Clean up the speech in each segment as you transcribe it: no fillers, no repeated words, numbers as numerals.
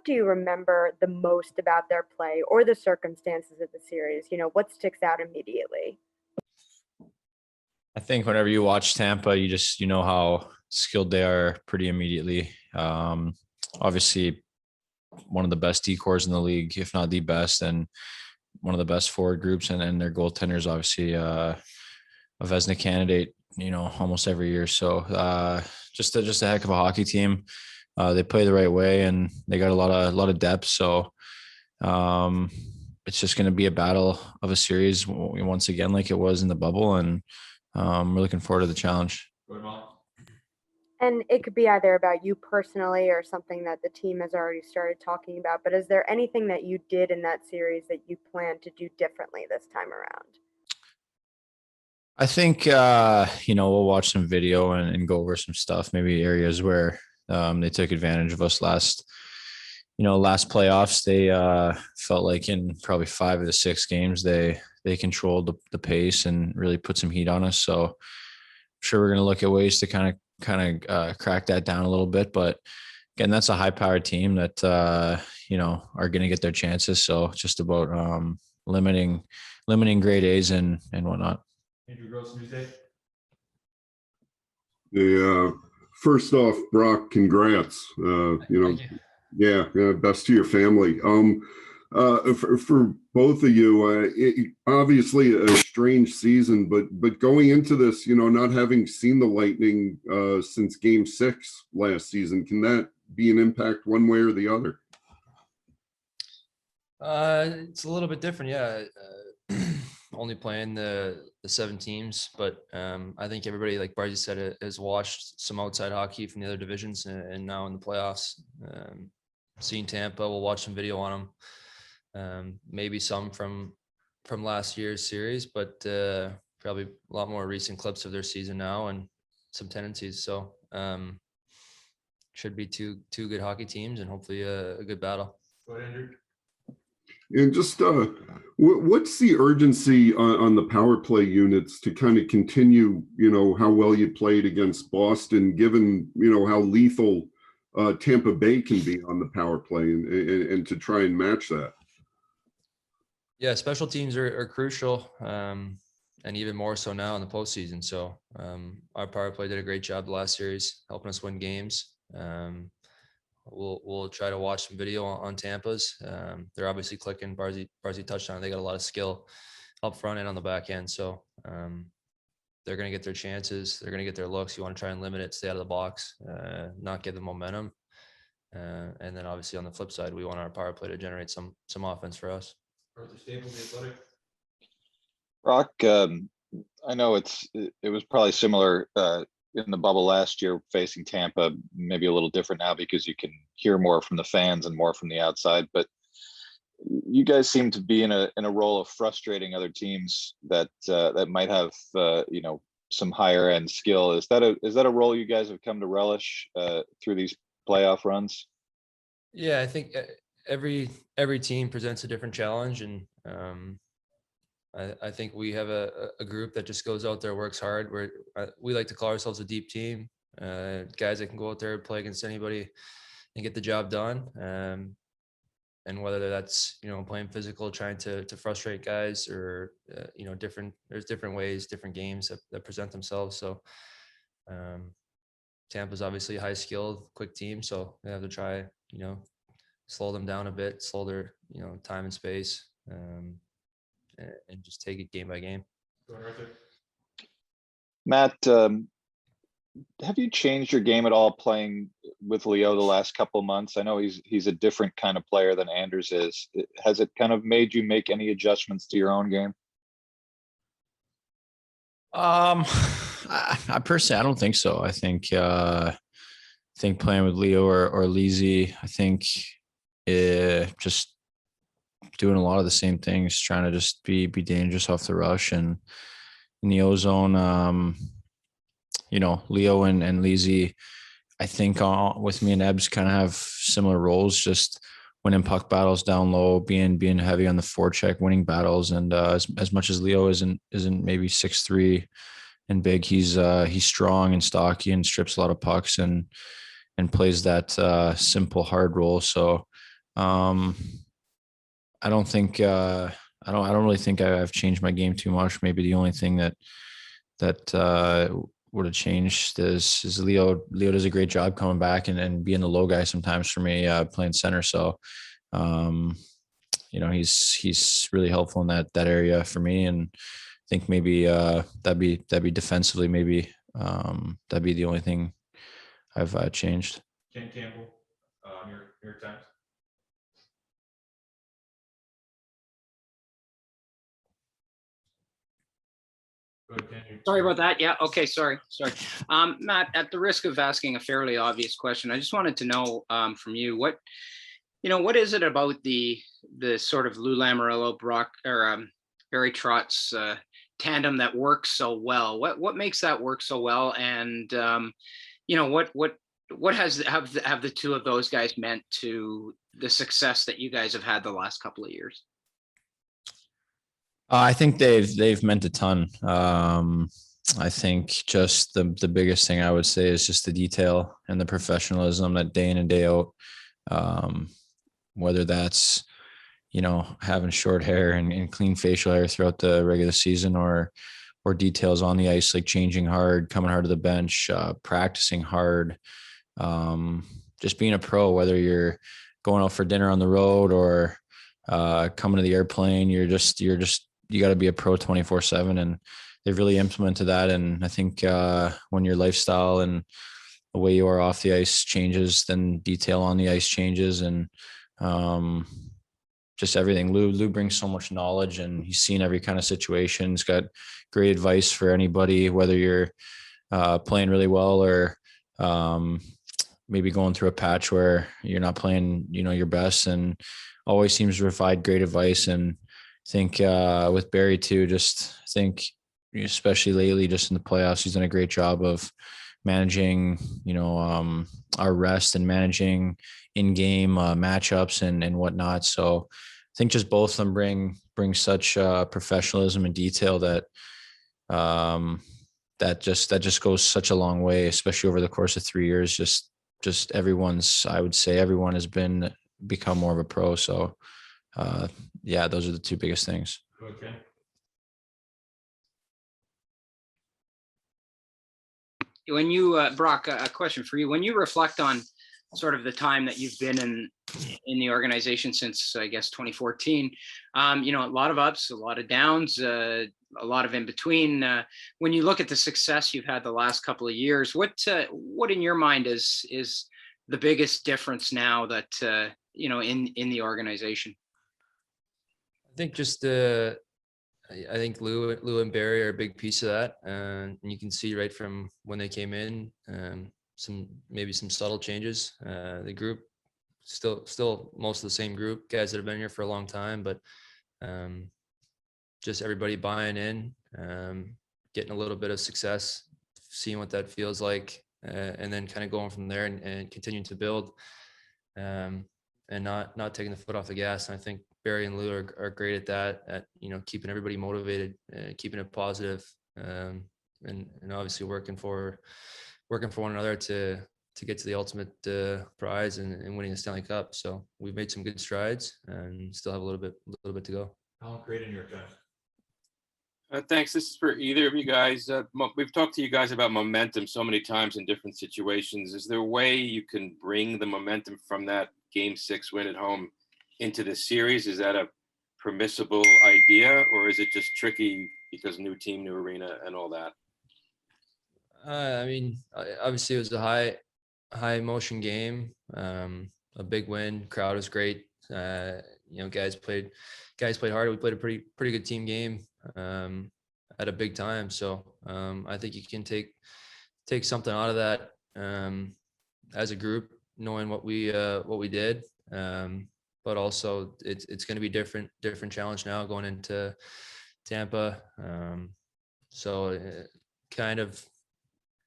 do you remember the most about their play or the circumstances of the series? What sticks out immediately? I think whenever you watch Tampa, you know how skilled they are pretty immediately. Obviously, one of the best decors in the league, if not the best, and one of the best forward groups, and their goaltenders obviously a Vezina candidate, almost every year. So just a heck of a hockey team. They play the right way, and they got a lot of depth. So it's just going to be a battle of a series once again, like it was in the bubble, and we're looking forward to the challenge. And it could be either about you personally or something that the team has already started talking about. But is there anything that you did in that series that you plan to do differently this time around? I think, we'll watch some video and go over some stuff, maybe areas where they took advantage of us last playoffs. They felt like in probably 5 of the 6 games, they controlled the pace and really put some heat on us. So I'm sure we're going to look at ways to kind of crack that down a little bit. But again, that's a high-powered team that, are going to get their chances. So it's just about limiting grade A's and whatnot. Andrew Gross, Newsday. First off, Brock, congrats. Best to your family. For both of you, obviously a strange season, but going into this, not having seen the Lightning since Game 6 last season, can that be an impact one way or the other? It's a little bit different, yeah. Only playing the 7 teams, but I think everybody, like Barzy said, has watched some outside hockey from the other divisions, and now in the playoffs, seeing Tampa, we'll watch some video on them, maybe some from last year's series, but probably a lot more recent clips of their season now and some tendencies. So should be two good hockey teams and hopefully a good battle. Go ahead, Andrew. And just what's the urgency on the power play units to kind of continue, how well you played against Boston, given, how lethal Tampa Bay can be on the power play, and to try and match that? Yeah, special teams are crucial, and even more so now in the postseason. So our power play did a great job the last series, helping us win games. We'll try to watch some video on Tampa's. They're obviously clicking. Barzy touched on it. They got a lot of skill up front and on the back end. So they're going to get their chances. They're going to get their looks. You want to try and limit it, stay out of the box, not give them momentum. And then obviously on the flip side, we want our power play to generate some offense for us. Brock, I know it was probably similar in the bubble last year facing Tampa, maybe a little different now because you can hear more from the fans and more from the outside, but you guys seem to be in a role of frustrating other teams that might have some higher end skill. Is that a role you guys have come to relish through these playoff runs? Yeah, I think every team presents a different challenge, and I think we have a group that just goes out there, works hard. We like to call ourselves a deep team, guys that can go out there and play against anybody and get the job done. And whether that's, playing physical, trying to frustrate guys, or, there's different ways, different games that present themselves. So Tampa's obviously a high skilled, quick team. So they have to try, slow them down a bit, slow their, time and space. And just take it game by game. Matt, have you changed your game at all playing with Leo the last couple of months? I know he's a different kind of player than Anders is. Has it kind of made you make any adjustments to your own game? I personally, I don't think so. I think playing with Leo or Lizzie, I think just doing a lot of the same things, trying to just be dangerous off the rush and in the ozone. Leo and Lizzie, I think with me and Ebbs kind of have similar roles, just winning puck battles down low, being heavy on the forecheck, winning battles. And as much as Leo isn't maybe 6'3" and big, he's strong and stocky and strips a lot of pucks and plays that simple hard role. So I don't think I don't really think I've changed my game too much. Maybe the only thing that would have changed is Leo. Leo does a great job coming back and being the low guy sometimes for me, playing center. So he's really helpful in that area for me. And I think maybe that'd be defensively, maybe that'd be the only thing I've changed. Ken Campbell, New York Times. Sorry about that. Yeah. Okay. Sorry. Matt, at the risk of asking a fairly obvious question, I just wanted to know from you what is it about the sort of Lou Lamoriello, Brock or Barry Trotz tandem that works so well? What makes that work so well? And what have the two of those guys meant to the success that you guys have had the last couple of years? I think they've meant a ton. I think just the biggest thing I would say is just the detail and the professionalism that day in and day out, whether that's, having short hair and clean facial hair throughout the regular season or details on the ice, like changing hard, coming hard to the bench, practicing hard, just being a pro, whether you're going out for dinner on the road or coming to the airplane, you got to be a pro 24/7, and they've really implemented that. And I think when your lifestyle and the way you are off the ice changes, then detail on the ice changes, and just everything. Lou brings so much knowledge, and he's seen every kind of situation. He's got great advice for anybody, whether you're playing really well or maybe going through a patch where you're not playing, your best, and always seems to provide great advice. And I think with Barry too, just I think especially lately, just in the playoffs, he's done a great job of managing, our rest and managing in-game matchups and whatnot. So I think just both of them bring such professionalism and detail that that just goes such a long way, especially over the course of 3 years. Just I would say everyone has become more of a pro. So yeah, those are the two biggest things. Okay. When you, Brock, a question for you. When you reflect on sort of the time that you've been in the organization since, I guess, 2014, a lot of ups, a lot of downs, a lot of in between. When you look at the success you've had the last couple of years, what in your mind is the biggest difference now that in the organization? I think just I think Lou and Barry are a big piece of that, and you can see right from when they came in, some subtle changes. The group still most of the same group, guys that have been here for a long time, but just everybody buying in, getting a little bit of success, seeing what that feels like, and then kind of going from there and continuing to build, and not taking the foot off the gas. And I think Barry and Lou are great at that, at keeping everybody motivated, keeping it positive, and obviously working for one another to get to the ultimate prize and winning the Stanley Cup. So we've made some good strides and still have a little bit to go. Alan Craig in New York Times. Thanks. This is for either of you guys. We've talked to you guys about momentum so many times in different situations. Is there a way you can bring the momentum from that Game 6 win at home into the series? Is that a permissible idea, or is it just tricky because new team, new arena, and all that? Obviously it was a high emotion game, a big win. Crowd was great. Guys played hard. We played a pretty good team game at a big time. So I think you can take something out of that as a group, knowing what we did. But also it's going to be different challenge now going into Tampa. So kind of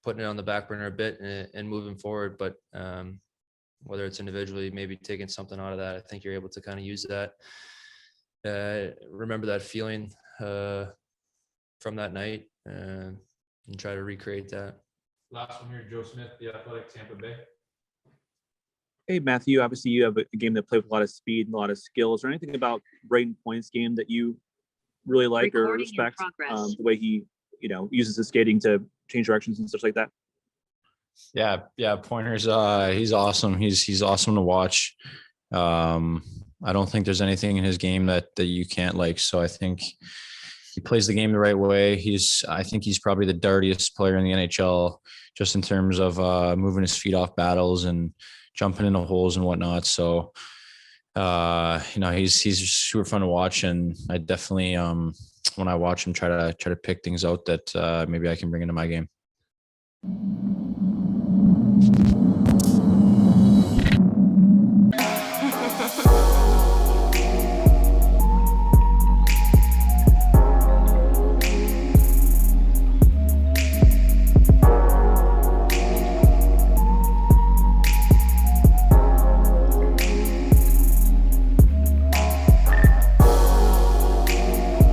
putting it on the back burner a bit and moving forward. But whether it's individually, maybe taking something out of that, I think you're able to kind of use that. Remember that feeling from that night and try to recreate that. Last one here, Joe Smith, The Athletic, Tampa Bay. Hey, Matthew, obviously you have a game that played with a lot of speed and a lot of skills. Is there anything about Braden Point's game that you really like or respect? The way he, uses his skating to change directions and stuff like that. Yeah. Pointer's he's awesome. He's awesome to watch. I don't think there's anything in his game that you can't like. So I think he plays the game the right way. I think he's probably the dartiest player in the NHL, just in terms of moving his feet off battles and jumping into holes and whatnot. So, he's super fun to watch, and I definitely, when I watch him, try to pick things out that maybe I can bring into my game.